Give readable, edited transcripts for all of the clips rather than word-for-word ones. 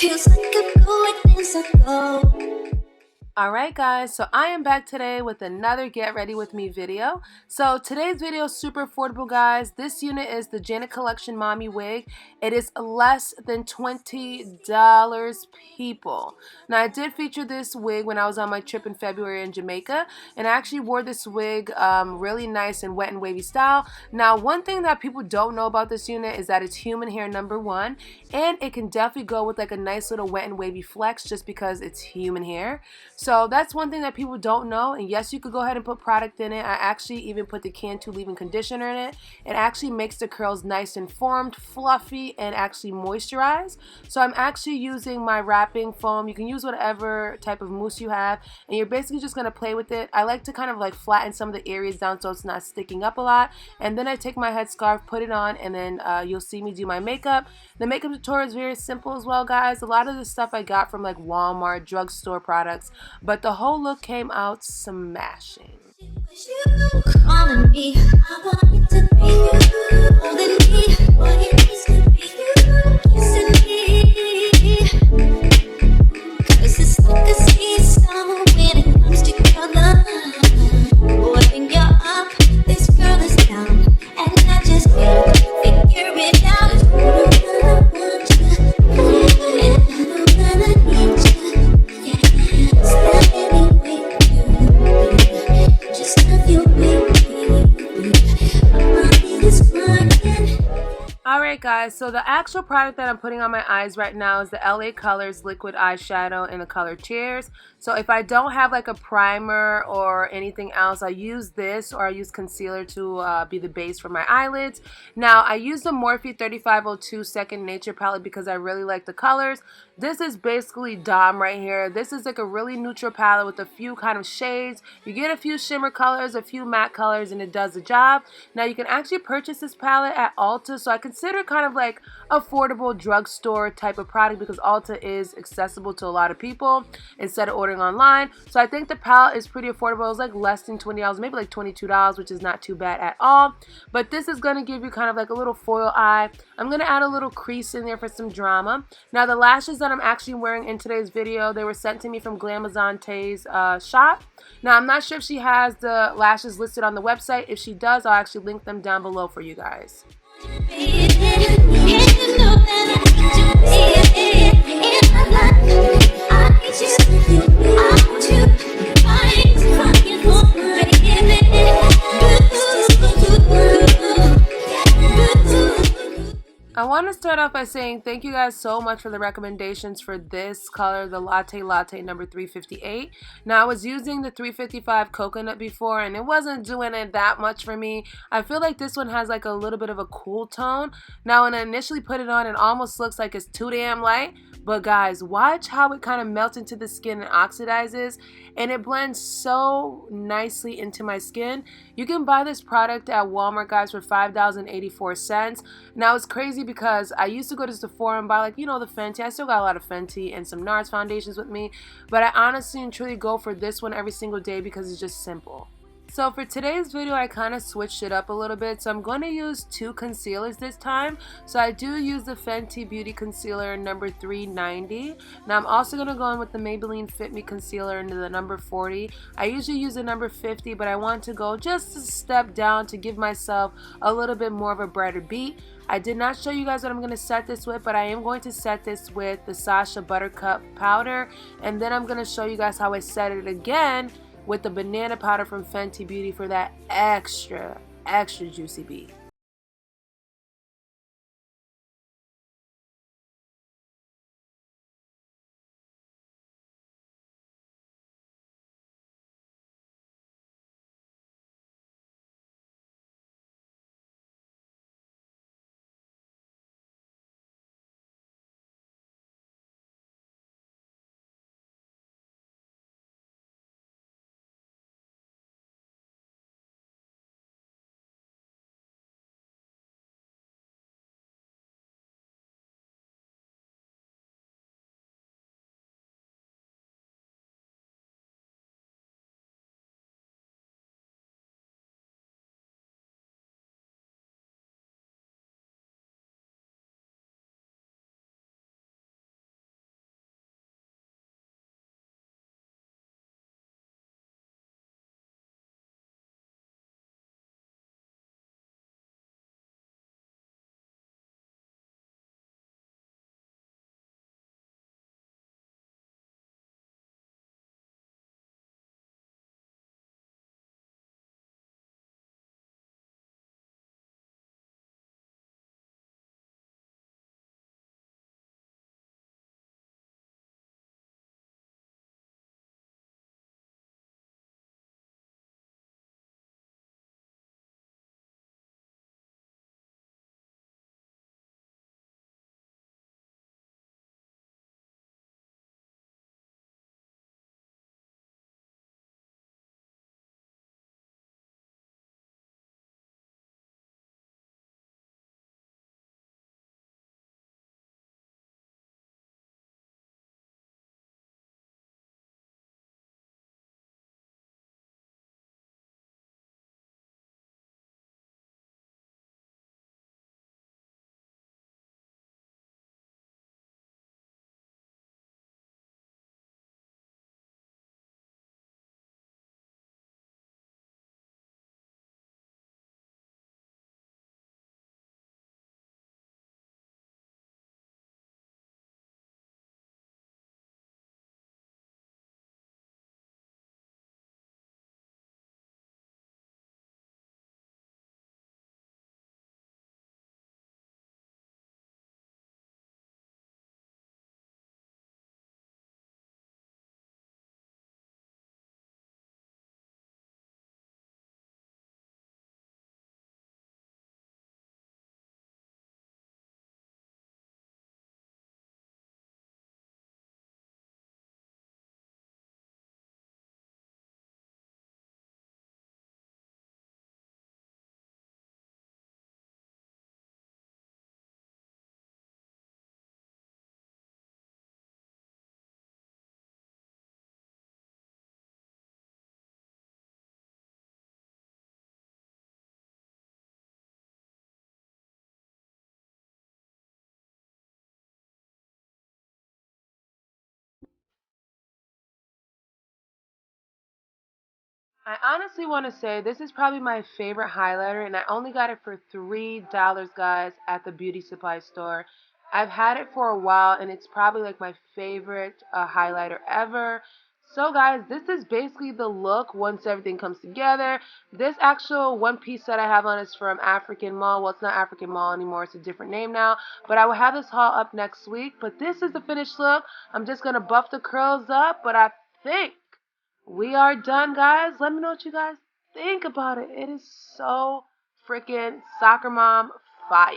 Feels like I'm going in circles. Alright guys, so I am back today with another get ready with me video. So today's video is super affordable guys. This unit is the Janet Collection Mommy Wig. It is less than $20 people. Now I did feature this wig when I was on my trip in February in Jamaica, and I actually wore this wig really nice and wet and wavy style. Now one thing that people don't know about this unit is that it's human hair #1, and it can definitely go with like a nice little wet and wavy flex just because it's human hair. So that's one thing that people don't know, and yes, you could go ahead and put product in it. I actually even put the Cantu leave-in conditioner in it. It actually makes the curls nice and formed, fluffy, and actually moisturized. So I'm actually using my wrapping foam. You can use whatever type of mousse you have, and you're basically just going to play with it. I like to kind of like flatten some of the areas down so it's not sticking up a lot, and then I take my headscarf, put it on, and then you'll see me do my makeup. The makeup tutorial is very simple as well guys. A lot of the stuff I got from like Walmart, drugstore products, but the whole look came out smashing. You calling me, I want it to be you. Holding me, what it needs to be you. Kissing me, 'cause it's like a seesaw when it comes to color. When you're up, this girl is down, and I just can't figure it out. I want you, and I need you, yeah. Step anyway you, just love your baby. My mind is working. Alright guys, so the actual product that I'm putting on my eyes right now is the LA Colors liquid eyeshadow in the color Cheers. So if I don't have like a primer or anything else, I use this, or I use concealer to be the base for my eyelids. Now I use the Morphe 3502 Second Nature palette because I really like the colors. This is basically Dom right here. This is like a really neutral palette with a few kind of shades. You get a few shimmer colors, a few matte colors, and it does the job. Now you can actually purchase this palette at Ulta, so I consider it kind of like affordable drugstore type of product because Ulta is accessible to a lot of people instead of ordering online. So I think the palette is pretty affordable. It was like less than $20, maybe like $22, which is not too bad at all. But this is going to give you kind of like a little foil eye. I'm going to add a little crease in there for some drama. Now the lashes that I'm actually wearing in today's video, they were sent to me from Glamazonte's shop. Now I'm not sure if she has the lashes listed on the website. If she does, I'll actually link them down below for you guys. I want to start off by saying thank you guys so much for the recommendations for this color, the Latte Latte number 358. Now I was using the 355 coconut before and it wasn't doing it that much for me. I feel like this one has like a little bit of a cool tone. Now when I initially put it on, it almost looks like it's too damn light. But guys, watch how it kind of melts into the skin and oxidizes, and it blends so nicely into my skin. You can buy this product at Walmart guys for $5.84. Now it's crazy because I used to go to Sephora and buy like, you know, the Fenty. I still got a lot of Fenty and some NARS foundations with me, but I honestly and truly go for this one every single day because it's just simple. So for today's video, I kind of switched it up a little bit. So I'm going to use two concealers this time. So I do use the Fenty Beauty Concealer number 390. Now I'm also going to go in with the Maybelline Fit Me Concealer into the number 40. I usually use the number 50, but I want to go just a step down to give myself a little bit more of a brighter beat. I did not show you guys what I'm going to set this with, but I am going to set this with the Sacha Buttercup powder. And then I'm going to show you guys how I set it again with the banana powder from Fenty Beauty for that extra juicy beat. I honestly want to say this is probably my favorite highlighter, and I only got it for $3, guys, at the beauty supply store. I've had it for a while, and it's probably like my favorite highlighter ever. So, guys, this is basically the look once everything comes together. This actual one piece that I have on is from African Mall. Well, it's not African Mall anymore. It's a different name now. But I will have this haul up next week. But this is the finished look. I'm just going to buff the curls up, but I think we are done, guys. Let me know what you guys think about it. It is so freaking soccer mom fire.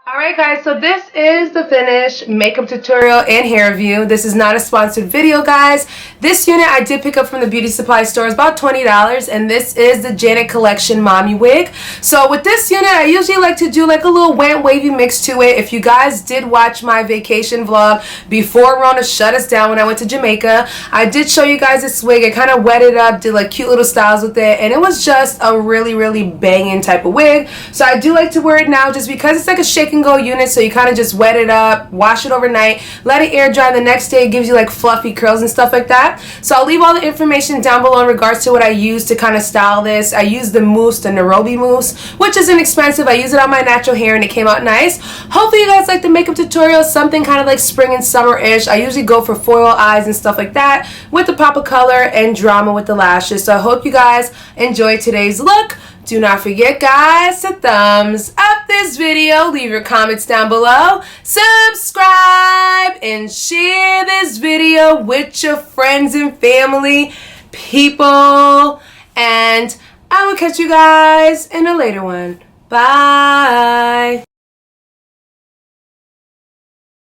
Alright guys, so this is the finished makeup tutorial and hair review. This is not a sponsored video, guys. This unit I did pick up from the beauty supply store. It's about $20, and this is the Janet Collection Mommy Wig. So with this unit, I usually like to do like a little wet wavy mix to it. If you guys did watch my vacation vlog before Rona shut us down when I went to Jamaica, I did show you guys this wig. I kind of wet it up, did like cute little styles with it, and it was just a really banging type of wig. So I do like to wear it now just because it's like a shake and go unit, so you kind of just wet it up, wash it overnight, let it air dry. The next day it gives you like fluffy curls and stuff like that. So I'll leave all the information down below in regards to what I use to kind of style this. I use the mousse, the Nairobi mousse, which is inexpensive. I use it on my natural hair and it came out nice. Hopefully you guys like the makeup tutorial, something kind of like spring and summer-ish. I usually go for foil eyes and stuff like that with the pop of color and drama with the lashes. So I hope you guys enjoyed today's look. Do not forget, guys, to thumbs up this video, leave your comments down below, subscribe, and share this video with your friends and family, people, and I will catch you guys in a later one. Bye.